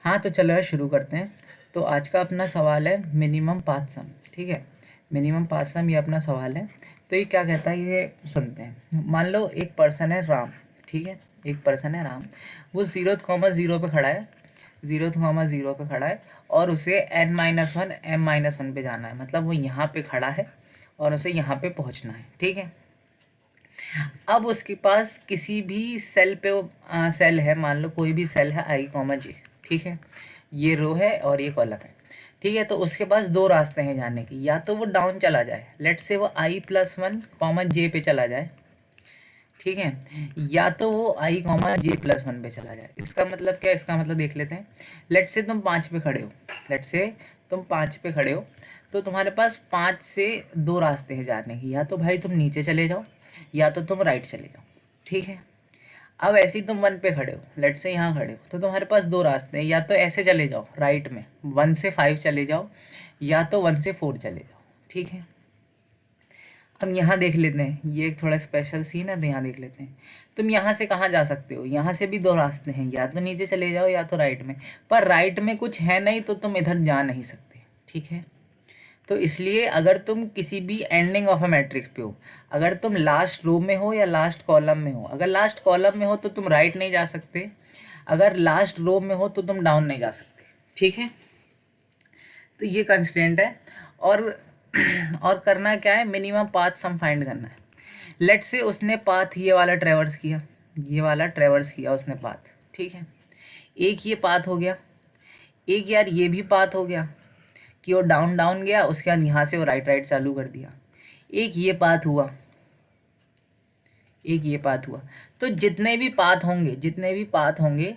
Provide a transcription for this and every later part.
हाँ तो चलो यार शुरू करते हैं। तो आज का अपना सवाल है मिनिमम पाथ सम। ठीक है, मिनिमम पाथ सम ये अपना सवाल है। तो ये क्या कहता है ये सुनते हैं। मान लो एक पर्सन है राम। ठीक है, एक पर्सन है राम, वो 0,0 पे खड़ा है, 0,0 पे खड़ा है और उसे n-1 m-1 पे जाना है। मतलब वो यहाँ पे खड़ा है और उसे यहाँ पे पहुँचना है। ठीक है, अब उसके पास किसी भी सेल पे सेल है, मान लो कोई भी सेल है i, j। ठीक है, ये रो है और ये कॉलम है। ठीक है, तो उसके पास दो रास्ते हैं जाने की। या तो वो डाउन चला जाए, लेट से वो i+1, j पे चला जाए। ठीक है, या तो वो i, j+1 पे चला जाए। इसका मतलब क्या है, इसका मतलब देख लेते हैं। लेट से तुम 5 पे खड़े हो, लेट से तुम 5 पे खड़े हो, तो तुम्हारे पास 5 से दो रास्ते हैं जाने की। या तो भाई तुम नीचे चले जाओ या तो तुम राइट चले जाओ। ठीक है, अब ऐसे ही तुम 1 पे खड़े हो, लेट से यहाँ खड़े हो, तो तुम्हारे पास दो रास्ते हैं। या तो ऐसे चले जाओ राइट में 1 से 5 चले जाओ, या तो 1 से 4 चले जाओ। ठीक है, अब यहाँ देख लेते हैं, ये एक थोड़ा स्पेशल सीन है तो यहाँ देख लेते हैं। तुम यहाँ से कहाँ जा सकते हो, यहाँ से भी दो रास्ते हैं, या तो नीचे चले जाओ या तो राइट में। पर राइट में कुछ है नहीं तो तुम इधर जा नहीं सकते। ठीक है, तो इसलिए अगर तुम किसी भी एंडिंग ऑफ अ मैट्रिक्स पे हो, अगर तुम लास्ट रो में हो या लास्ट कॉलम में हो, अगर लास्ट कॉलम में हो तो तुम राइट नहीं जा सकते, अगर लास्ट रो में हो तो तुम डाउन नहीं जा सकते। ठीक है, तो ये कंस्ट्रेंट है। और और करना क्या है, मिनिमम पाथ सम फाइंड करना है। लेट से उसने पाथ ये वाला ट्रेवर्स किया, ये वाला ट्रेवर्स किया उसने पाथ। ठीक है, एक ये पाथ हो गया, एक यार ये भी पाथ हो गया कि वो डाउन डाउन गया, उसके बाद यहाँ से वो राइट राइट चालू कर दिया। एक ये पाथ हुआ, एक ये पाथ हुआ। तो जितने भी पाथ होंगे, जितने भी पाथ होंगे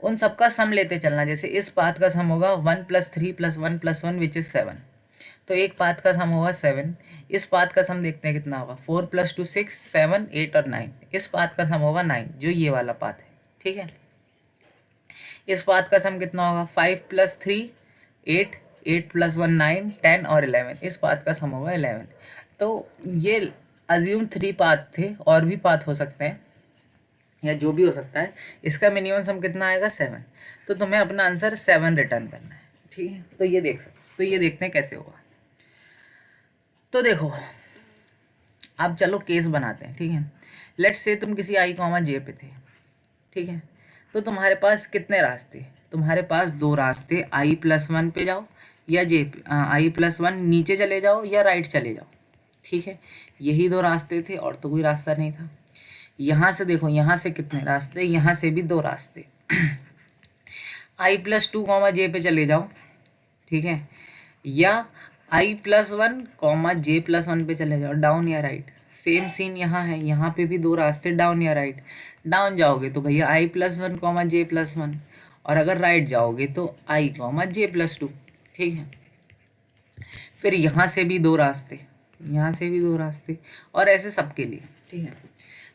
उन सबका सम लेते चलना। जैसे इस पाथ का सम होगा 1+3+1+1 विच इज़ 7, तो एक पाथ का सम होगा 7। इस पाथ का सम देखते हैं कितना होगा, 4+2 6 7 8 और 9। इस पाथ का सम होगा 9, जो ये वाला पाथ है। ठीक है, इस पाथ का सम कितना होगा, 5+3 8 8+1 9 10 और 11। इस पाथ का सम होगा 11। तो ये अज्यूम 3 पाथ थे, और भी पाथ हो सकते हैं या जो भी हो सकता है। इसका मिनिमम सम कितना आएगा, 7। तो तुम्हें अपना आंसर 7 रिटर्न करना है। ठीक है, तो ये देख सकते, तो ये देखते हैं कैसे होगा। तो देखो, अब चलो केस बनाते हैं। ठीक है, लेट्स से तुम किसी i, j पे थे। ठीक है, तो तुम्हारे पास कितने रास्ते, तुम्हारे पास दो रास्ते, i+1 पे जाओ या i+1 नीचे चले जाओ या राइट चले जाओ। ठीक है, यही दो रास्ते थे और तो कोई रास्ता नहीं था। यहाँ से देखो, यहाँ से कितने रास्ते, यहाँ से भी दो रास्ते। i+2, j पे चले जाओ। ठीक है, या i+1, j+1 पे चले जाओ, डाउन या राइट। सेम सीन यहाँ है, यहाँ पे भी दो रास्ते, डाउन या राइट। डाउन जाओगे तो भैया i+1, j+1, और अगर राइट जाओगे तो i, j+2। ठीक है, फिर यहाँ से भी दो रास्ते, यहाँ से भी दो रास्ते, और ऐसे सबके लिए। ठीक है,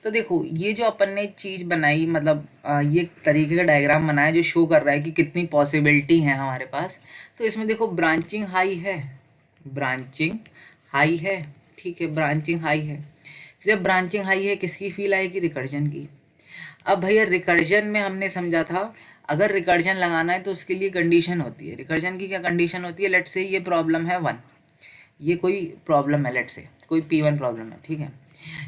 तो देखो ये जो अपन ने चीज़ बनाई, मतलब ये एक तरीके का डायग्राम बनाया जो शो कर रहा है कि कितनी पॉसिबिलिटी है हमारे पास। तो इसमें देखो ब्रांचिंग हाई है, ब्रांचिंग हाई है। ठीक है, ब्रांचिंग हाई है। जब ब्रांचिंग हाई है किसकी फील आएगी, रिकर्जन की। अब भैया रिकर्जन में हमने समझा था अगर रिकर्जन लगाना है तो उसके लिए कंडीशन होती है। रिकर्जन की क्या कंडीशन होती है, लेट से ये प्रॉब्लम है 1, ये कोई प्रॉब्लम है, लेट से कोई P1 प्रॉब्लम है। ठीक है,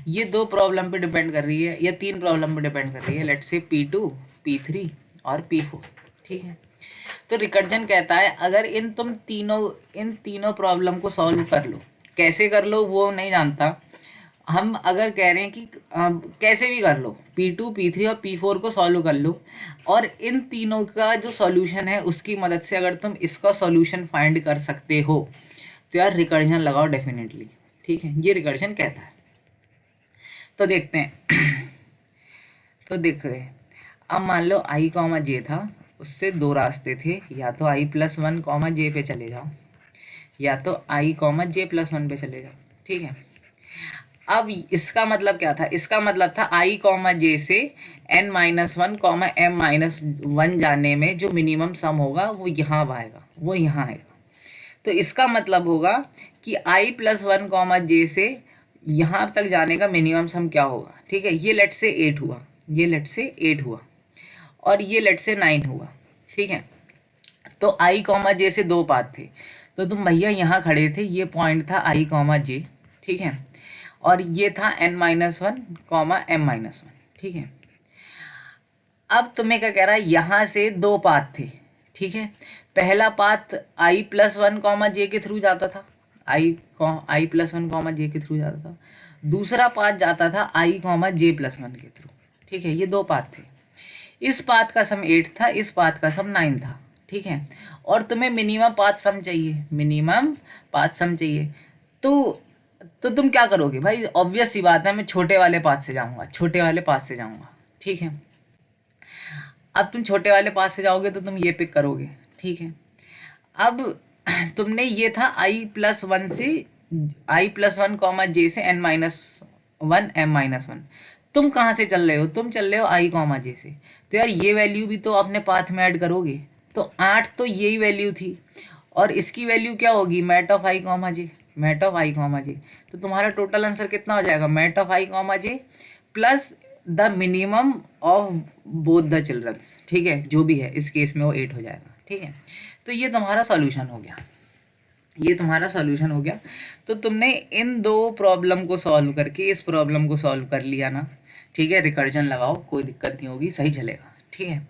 ये दो प्रॉब्लम पे डिपेंड कर रही है या तीन प्रॉब्लम पे डिपेंड कर रही है, लेट से P2 P3 और P4। ठीक है, तो रिकर्जन कहता है अगर इन तीनों प्रॉब्लम को सॉल्व कर लो। कैसे कर लो वो नहीं जानता, हम अगर कह रहे हैं कि कैसे भी कर लो, P2 P3 और P4 को सॉल्व कर लो, और इन तीनों का जो सॉल्यूशन है उसकी मदद से अगर तुम इसका सॉल्यूशन फाइंड कर सकते हो तो यार रिकर्जन लगाओ डेफिनेटली। ठीक है, ये रिकर्जन कहता है। तो देखते हैं तो देख रहे हैं, अब मान लो i, j था, उससे दो रास्ते थे, या तो i+1, j पे चले जाओ या तो i, j+1 पे चले जाओ। ठीक है, अब इसका मतलब क्या था, इसका मतलब था i, j से n-1, m-1 जाने में जो मिनिमम सम होगा वो यहाँ आएगा, वो यहाँ आएगा। तो इसका मतलब होगा कि i+1, j से यहाँ तक जाने का मिनिमम सम क्या होगा। ठीक है, ये लेट से 8 हुआ, ये लेट से 8 हुआ, और ये लेट से 9 हुआ। ठीक है, तो आई कॉमा जे से दो पाथ थे, तो तुम भैया यहाँ खड़े थे, ये पॉइंट था आई कॉमा जे, ठीक है, और ये था n-1 कॉमा m-1, ठीक है। अब तुम्हें क्या कह रहा है, यहाँ से दो पाथ थे, ठीक है। पहला पाथ i+1 कॉमा जे के थ्रू जाता था, i+1 कॉमा जे के थ्रू जाता था। दूसरा पाथ जाता था i कॉमा j+1 के थ्रू, ठीक है। ये दो पाथ थे। इस पाथ का सम 8 था, इस पाथ का सम 9 था, ठीक है। और तुम्हें मिनिमम पाथ सम चाहिए, मिनिमम पाथ सम चाहिए। तो तुम क्या करोगे भाई, ऑब्वियस सी बात है, मैं छोटे वाले पाथ से जाऊँगा, छोटे वाले पाथ से जाऊँगा, ठीक है। अब तुम छोटे वाले पाथ से जाओगे तो तुम ये पिक करोगे, ठीक है। अब तुमने ये था i+1 से i+1 कॉमा जे से n-1 m-1, तुम कहाँ से चल रहे हो, तुम चल रहे हो i कॉमा जे से। तो यार ये वैल्यू भी तो अपने पाथ में ऐड करोगे, तो 8 तो यही वैल्यू थी, और इसकी वैल्यू क्या होगी, mat of i comma J, mat of i comma J. तो तुम्हारा टोटल आंसर कितना हो जाएगा, mat of i comma J plus the minimum of both the childrens, ठीक है, जो भी है इस केस में वो 8 हो जाएगा, ठीक है। तो ये तुम्हारा सॉल्यूशन हो गया, ये तुम्हारा सॉल्यूशन हो गया। तो तुमने इन दो प्रॉब्लम को सॉल्व करके इस प्रॉब्लम को सॉल्व कर लिया ना, ठीक है। रिकर्जन लगाओ, कोई दिक्कत नहीं होगी, सही चलेगा, ठीक है।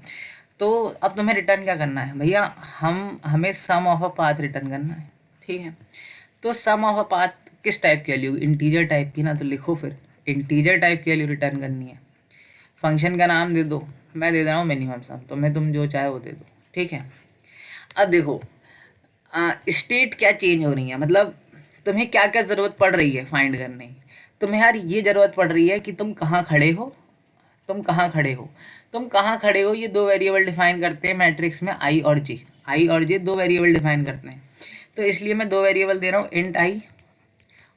तो अब तुम्हें रिटर्न क्या करना है भैया, हमें सम ऑफ अ पाथ रिटर्न करना है, ठीक है। तो सम ऑफ अ पाथ किस टाइप की वैल्यू, इंटीजर टाइप की ना, तो लिखो फिर इंटीजर टाइप की वैल्यू रिटर्न करनी है। फंक्शन का नाम दे दो, मैं दे रहा हूँ मिनिमम सम, तो मैं तुम जो चाहे वो दे दो, ठीक है। अब देखो स्टेट क्या चेंज हो रही है, मतलब तुम्हें क्या क्या ज़रूरत पड़ रही है फाइंड करने की। तुम्हें यार ये ज़रूरत पड़ रही है कि तुम कहाँ खड़े हो, तुम कहाँ खड़े हो, तुम कहाँ खड़े हो। ये दो वेरिएबल डिफाइन करते हैं मैट्रिक्स में, आई और जे दो वेरिएबल डिफाइन करते हैं। तो इसलिए मैं दो वेरिएबल दे रहा हूँ, इंट आई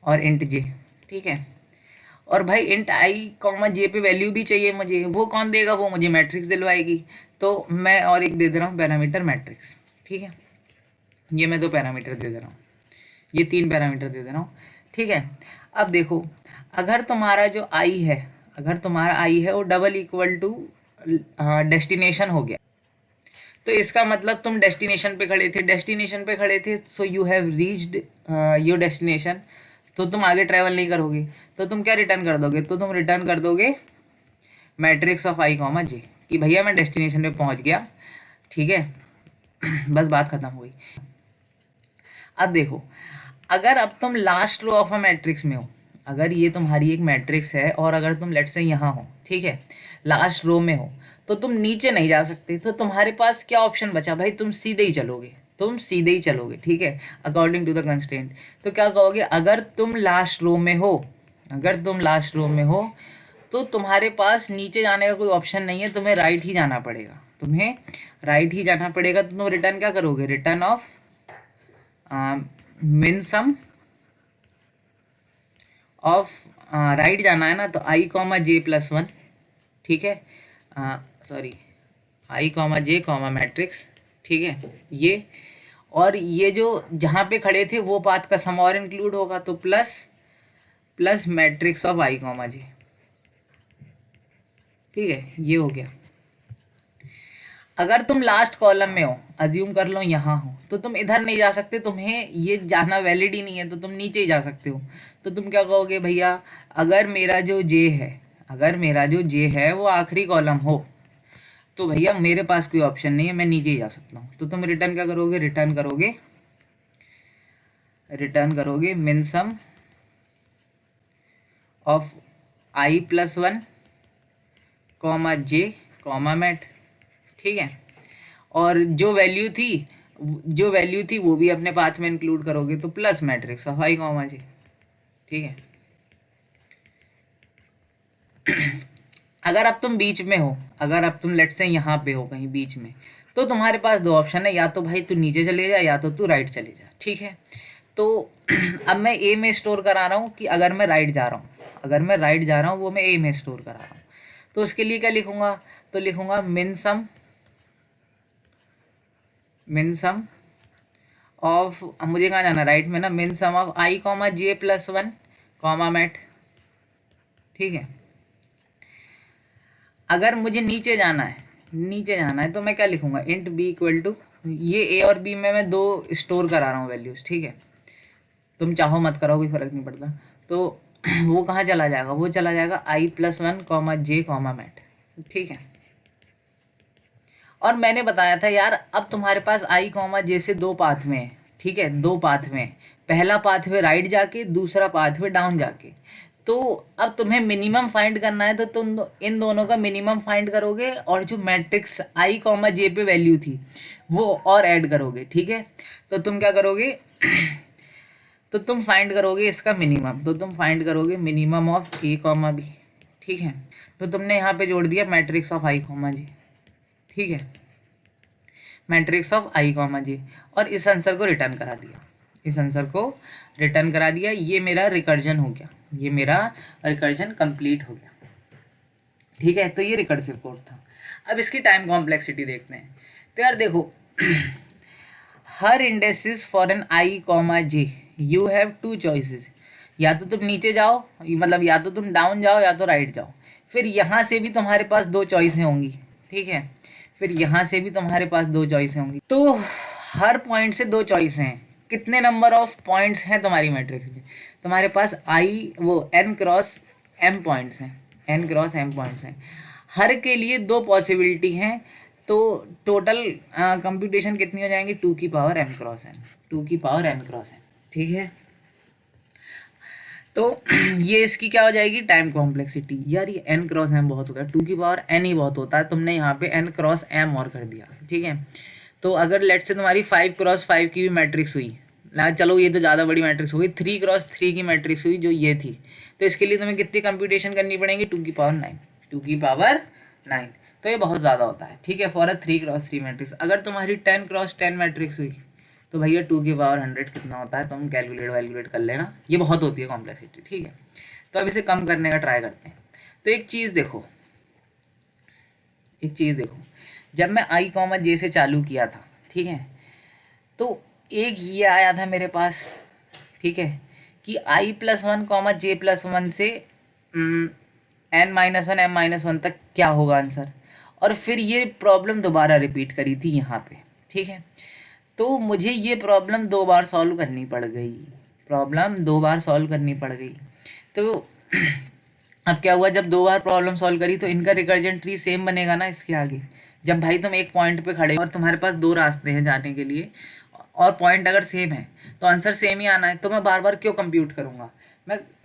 और इंट जे, ठीक है। और भाई इंट आई कॉमा जे पे वैल्यू भी चाहिए मुझे, वो कौन देगा, वो मुझे मैट्रिक्स दिलवाएगी। तो मैं और एक दे दे रहा हूँ पैरामीटर मैट्रिक्स, ठीक है। ये मैं दो पैरामीटर दे दे रहा हूँ, ये 3 पैरामीटर दे दे रहा हूँ, ठीक है। अब देखो, अगर तुम्हारा जो आई है, अगर तुम्हारा आई है वो डबल इक्वल टू डेस्टिनेशन हो गया, तो इसका मतलब तुम डेस्टिनेशन पे खड़े थे, डेस्टिनेशन पे खड़े थे, so you have reached your destination. तो तुम आगे ट्रैवल नहीं करोगे, तो तुम क्या रिटर्न कर दोगे, तो तुम रिटर्न कर दोगे मैट्रिक्स ऑफ आई कॉमा जे, कि भैया मैं डेस्टिनेशन पे पहुंच गया, ठीक है। बस बात खत्म हुई। अब देखो, अगर अब तुम last row of a matrix में हो, अगर ये तुम्हारी एक मैट्रिक्स है और अगर तुम लेट से यहाँ हो, ठीक है, लास्ट रो में हो, तो तुम नीचे नहीं जा सकते। तो तुम्हारे पास क्या ऑप्शन बचा भाई, तुम सीधे ही चलोगे, तुम सीधे ही चलोगे, ठीक है, अकॉर्डिंग टू द कंस्ट्रेंट। तो क्या कहोगे, अगर तुम लास्ट रो में हो, अगर तुम लास्ट रो में हो, तो तुम्हारे पास नीचे जाने का कोई ऑप्शन नहीं है, तुम्हें राइट ही जाना पड़ेगा, तुम्हें राइट ही जाना पड़ेगा। तो तुम रिटर्न क्या करोगे, रिटर्न ऑफ मिन सम ऑफ राइट जाना है ना, तो आई कॉमा जे प्लस 1, ठीक है, sorry I comma J comma matrix, ठीक है। ये और ये जो जहाँ पे खड़े थे वो पाथ का सम और इंक्लूड होगा, तो plus matrix of I comma J, ठीक है, ये हो गया। अगर तुम लास्ट कॉलम में हो, अज्यूम कर लो यहाँ हो, तो तुम इधर नहीं जा सकते, तुम्हें ये जाना वैलिड ही नहीं है, तो तुम नीचे ही जा सकते हो। तो तुम क्या कहोगे, भैया अगर मेरा जो जे है, अगर मेरा जो जे है वो आखिरी कॉलम हो, तो भैया मेरे पास कोई ऑप्शन नहीं है, मैं नीचे ही जा सकता हूँ। तो तुम रिटर्न क्या करोगे, रिटर्न करोगे min sum of i+1 comma J comma mat, ठीक है। और जो वैल्यू थी वो भी अपने पाथ में इंक्लूड करोगे, तो plus matrix of I comma J, ठीक है। अगर अब तुम बीच में हो, अगर अब तुम लेट से यहाँ पे हो कहीं बीच में, तो तुम्हारे पास दो ऑप्शन है, या तो भाई तू नीचे चले जा या तो तू राइट चले जा, ठीक है। तो अब मैं ए में स्टोर करा रहा हूँ कि अगर मैं राइट जा रहा हूँ, अगर मैं राइट जा रहा हूँ वो मैं ए में स्टोर करा रहा हूँ। तो उसके लिए क्या लिखूँगा, तो लिखूँगा मिन सम ऑफ, मुझे कहाँ जाना, राइट में ना, min sum of I comma J plus 1 comma mat, ठीक है। अगर मुझे नीचे जाना है तो मैं क्या लिखूँगा, इंट बी इक्वल टू ये ए और बी में मैं दो स्टोर करा रहा हूँ वैल्यूज़, ठीक है। तुम चाहो मत कराओ, कोई फ़र्क नहीं पड़ता। तो वो कहाँ चला जाएगा, वो चला जाएगा i+1 comma J comma mat, ठीक है। और मैंने बताया था यार, अब तुम्हारे पास आई कॉमा जे से दो पाथवे हैं, ठीक है, दो पाथवे हैं। पहला पाथवे राइट जाके, दूसरा पाथवे डाउन जाके। तो अब तुम्हें मिनिमम फाइंड करना है, तो तुम इन दोनों का मिनिमम फाइंड करोगे और जो मैट्रिक्स आई कॉमा जे पे वैल्यू थी वो और ऐड करोगे, ठीक है। तो तुम क्या करोगे तो तुम फाइंड करोगे इसका मिनिमम, तो तुम फाइंड करोगे minimum of A comma B, ठीक है। तो तुमने यहाँ पे जोड़ दिया matrix of I comma J, ठीक है, matrix of I comma J, और इस आंसर को रिटर्न करा दिया, इस आंसर को रिटर्न करा दिया। ये मेरा रिकर्जन हो गया, ये मेरा रिकर्जन कंप्लीट हो गया, ठीक है। तो ये रिकर्सिव कोड था। अब इसकी टाइम कॉम्प्लेक्सिटी देखते हैं। तो यार देखो, हर indexes for an I comma J you have two choices. या तो तुम नीचे जाओ, मतलब या तो तुम डाउन जाओ या तो राइट जाओ। फिर यहाँ से भी तुम्हारे पास दो चॉइसें होंगी, ठीक है। फिर यहाँ से भी तुम्हारे पास दो चॉइसें होंगी। तो हर पॉइंट से दो चॉइसें हैं। कितने नंबर ऑफ पॉइंट्स हैं तुम्हारी मैट्रिक्स में? तुम्हारे पास n क्रॉस m पॉइंट्स हैं, n क्रॉस m पॉइंट्स हैं। हर के लिए दो पॉसिबिलिटी हैं। तो टोटल कंप्यूटेशन कितनी हो जाएंगी? 2 की पावर m क्रॉस n, 2 की पावर n क्रॉस n, ठीक है। तो ये इसकी क्या हो जाएगी? Time complexity. यार ये n क्रॉस m बहुत होता है, 2 की पावर n ही बहुत होता है, तुमने यहाँ पे n क्रॉस m और कर दिया, ठीक है। तो अगर लेट से तुम्हारी 5 क्रॉस 5 की भी मैट्रिक्स हुई ना, चलो ये तो ज़्यादा बड़ी मैट्रिक्स हुई, 3 क्रॉस 3 की मैट्रिक्स हुई जो ये थी, तो इसके लिए तुम्हें कितनी कंप्यूटेशन करनी पड़ेगी? 2 की पावर 9, 2 की पावर 9। तो ये बहुत ज़्यादा होता है, ठीक है, फॉर अ 3 क्रॉस 3 मैट्रिक्स। अगर तुम्हारी 10 क्रॉस 10 मैट्रिक्स हुई तो भैया 2 की पावर 100 कितना होता है? तुम कैलकुलेट कर लेना, ये बहुत होती है कॉम्प्लेक्सिटी, ठीक है। तो अब इसे कम करने का ट्राई करते हैं। तो एक चीज़ देखो, जब मैं आई कॉमा जे से चालू किया था, ठीक है, तो एक ये आया था मेरे पास, ठीक है, कि i+1 कॉमा j+1 से n-1 m-1 तक क्या होगा आंसर। और फिर ये प्रॉब्लम दोबारा रिपीट करी थी यहाँ पे, ठीक है। तो मुझे ये प्रॉब्लम 2 बार सॉल्व करनी पड़ गई, तो अब क्या हुआ, जब 2 बार प्रॉब्लम सॉल्व करी तो इनका रिकर्जन ट्री सेम बनेगा ना इसके आगे। जब भाई तुम एक पॉइंट पे खड़े और तुम्हारे पास दो रास्ते हैं जाने के लिए और पॉइंट अगर सेम है तो आंसर सेम ही आना है, तो मैं बार बार क्यों कंप्यूट करूँगा?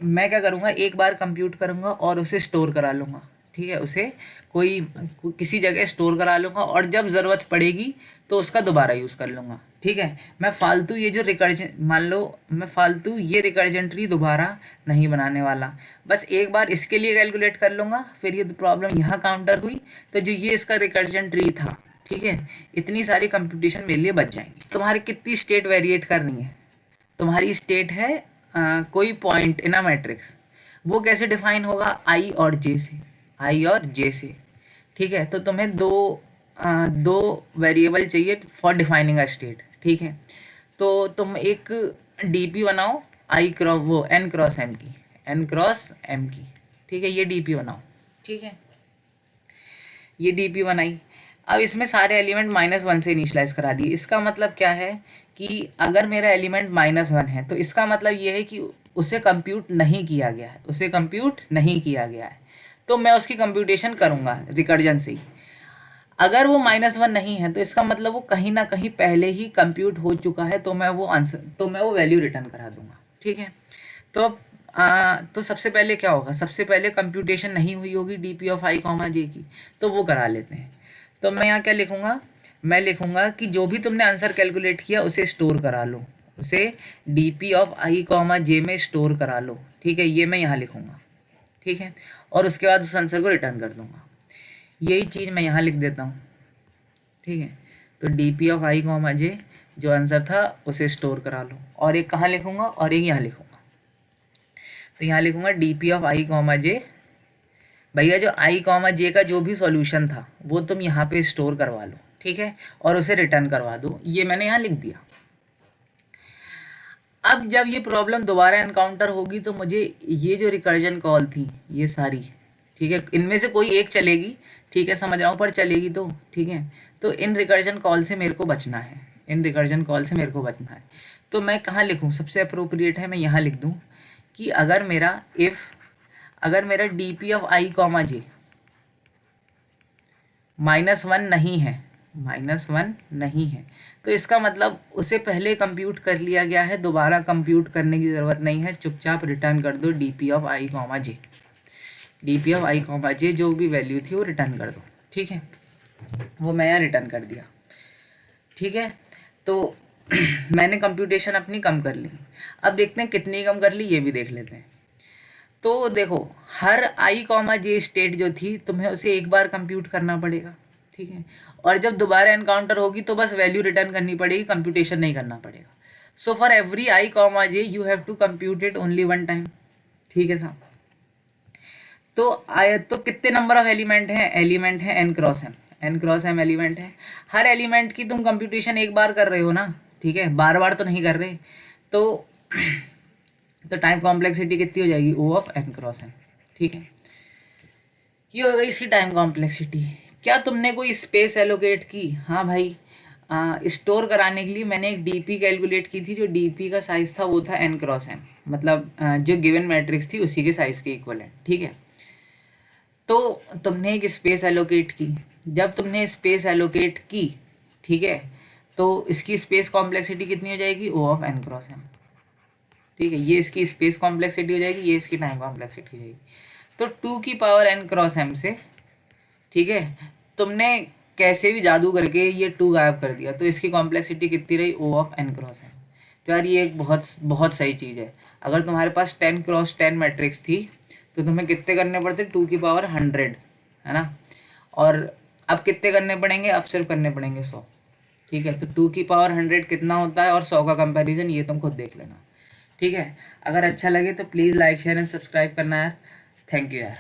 मैं क्या करूँगा, एक बार कंप्यूट करूँगा और उसे स्टोर करा लूँगा, ठीक है, उसे किसी जगह स्टोर करा लूँगा और जब ज़रूरत पड़ेगी तो उसका दोबारा यूज़ कर लूँगा, ठीक है। मैं फालतू ये जो रिकर्जन, मान लो मैं फालतू ये रिकर्जन ट्री दोबारा नहीं बनाने वाला, बस एक बार इसके लिए कैलकुलेट कर लूँगा। फिर ये प्रॉब्लम यहाँ काउंटर हुई तो जो ये इसका रिकर्जन ट्री था, ठीक है, इतनी सारी कंप्यूटेशन मेरे लिए बच जाएंगी। तुम्हारी कितनी स्टेट वेरिएट करनी है? तुम्हारी स्टेट है कोई पॉइंट इन अ मैट्रिक्स, वो कैसे डिफाइन होगा? आई और जे से, ठीक है। तो तुम्हें दो वेरिएबल चाहिए फॉर डिफाइनिंग अ स्टेट, ठीक है। तो तुम एक डीपी बनाओ n क्रॉस m की, ठीक है, ये डीपी बनाओ, ठीक है, ये डीपी बनाई। अब इसमें सारे एलिमेंट -1 से इनिशलाइज करा दिए। इसका मतलब क्या है कि अगर मेरा एलिमेंट -1 है तो इसका मतलब ये है कि उसे कंप्यूट नहीं किया गया है, तो मैं उसकी कंप्यूटेशन करूँगा रिकर्जन से ही। अगर वो -1 नहीं है तो इसका मतलब वो कहीं ना कहीं पहले ही कंप्यूट हो चुका है, तो मैं वो वैल्यू रिटर्न करा दूंगा, ठीक है। तो सबसे पहले क्या होगा? सबसे पहले कंप्यूटेशन नहीं हुई होगी डीपी ऑफ आई कॉमा जे की, तो वो करा लेते हैं। तो मैं यहाँ क्या लिखूँगा? मैं लिखूँगा कि जो भी तुमने आंसर कैलकुलेट किया उसे स्टोर करा लो, उसे डीपी ऑफ आई कॉमा जे में स्टोर करा लो, ठीक है, ये मैं यहाँ लिखूँगा, ठीक है। और उसके बाद उस आंसर को रिटर्न कर दूँगा। यही चीज़ मैं यहाँ लिख देता हूँ, ठीक है। तो DP of I comma J जो आंसर था उसे स्टोर करा लो, और एक कहाँ लिखूँगा और एक यहाँ लिखूँगा। तो यहाँ लिखूँगा डीपी ऑफ आई कॉमा जे, भैया जो आई कॉमा जे का जो भी सॉल्यूशन था वो तुम यहाँ पे स्टोर करवा लो, ठीक है, और उसे रिटर्न करवा दो। ये मैंने यहाँ लिख दिया। अब जब ये प्रॉब्लम दोबारा एनकाउंटर होगी तो मुझे ये जो रिकर्जन कॉल थी ये सारी, ठीक है, इनमें से कोई एक चलेगी, ठीक है, समझ रहा हूँ, पर चलेगी तो, ठीक है। तो इन रिकर्जन कॉल से मेरे को बचना है, इन रिकर्जन कॉल से मेरे को बचना है। तो मैं कहाँ लिखूँ, सबसे अप्रोप्रिएट है मैं यहाँ लिख दूँ कि अगर मेरा D P of I comma J -1 नहीं है, -1 नहीं है, तो इसका मतलब उसे पहले कंप्यूट कर लिया गया है, दोबारा कंप्यूट करने की ज़रूरत नहीं है, चुपचाप रिटर्न कर दो D P of I comma J, D P of I comma J जो भी वैल्यू थी वो रिटर्न कर दो, ठीक है। वो मैं यहाँ रिटर्न कर दिया, ठीक है। तो मैंने कंप्यूटेशन अपनी कम कर ली। अब देखते हैं कितनी कम कर ली, ये भी देख लेते हैं। तो देखो, हर आई कॉमा जे स्टेट जो थी तुम्हें उसे एक बार कंप्यूट करना पड़ेगा, ठीक है, और जब दोबारा एनकाउंटर होगी तो बस वैल्यू रिटर्न करनी पड़ेगी, कंप्यूटेशन नहीं करना पड़ेगा। So for every I comma J you have to compute it only 1 time, ठीक है साहब। तो कितने नंबर ऑफ एलिमेंट हैं, एलिमेंट है n cross m, n cross m element है। हर एलिमेंट की तुम कंप्यूटेशन एक बार कर रहे हो ना, ठीक है, बार बार तो नहीं कर रहे। तो टाइम कॉम्प्लेक्सिटी कितनी हो जाएगी, O of n cross m, ठीक है। ये हो गई इसकी टाइम कॉम्प्लेक्सिटी। क्या तुमने कोई स्पेस एलोकेट की, हाँ भाई, स्टोर कराने के लिए मैंने एक डीपी कैलकुलेट की थी, जो डीपी का साइज़ था वो था n क्रॉस m, मतलब जो गिवन मैट्रिक्स थी उसी के साइज़ के इक्वल है, ठीक है। तो तुमने एक स्पेस एलोकेट की, जब तुमने स्पेस एलोकेट की, ठीक है, तो इसकी स्पेस कॉम्प्लेक्सिटी कितनी हो जाएगी, O of n cross m, ठीक है। ये इसकी स्पेस कॉम्प्लेक्सिटी हो जाएगी, ये इसकी टाइम कॉम्प्लेक्सिटी हो जाएगी। तो 2 की पावर n क्रॉस m से, ठीक है, तुमने कैसे भी जादू करके ये 2 गायब कर दिया, तो इसकी कॉम्प्लेक्सिटी कितनी रही, O of n cross m। तो यार ये एक बहुत बहुत सही चीज़ है। अगर तुम्हारे पास 10 क्रॉस 10 मैट्रिक्स थी तो तुम्हें कितने करने पड़ते, 2 की पावर 100, है ना। और अब कितने करने पड़ेंगे, अब सिर्फ करने पड़ेंगे 100, ठीक है। तो 2 की पावर 100 कितना होता है और 100 का कंपैरिजन ये तुम खुद देख लेना, ठीक है। अगर अच्छा लगे तो please like share and subscribe करना यार। थैंक यू यार।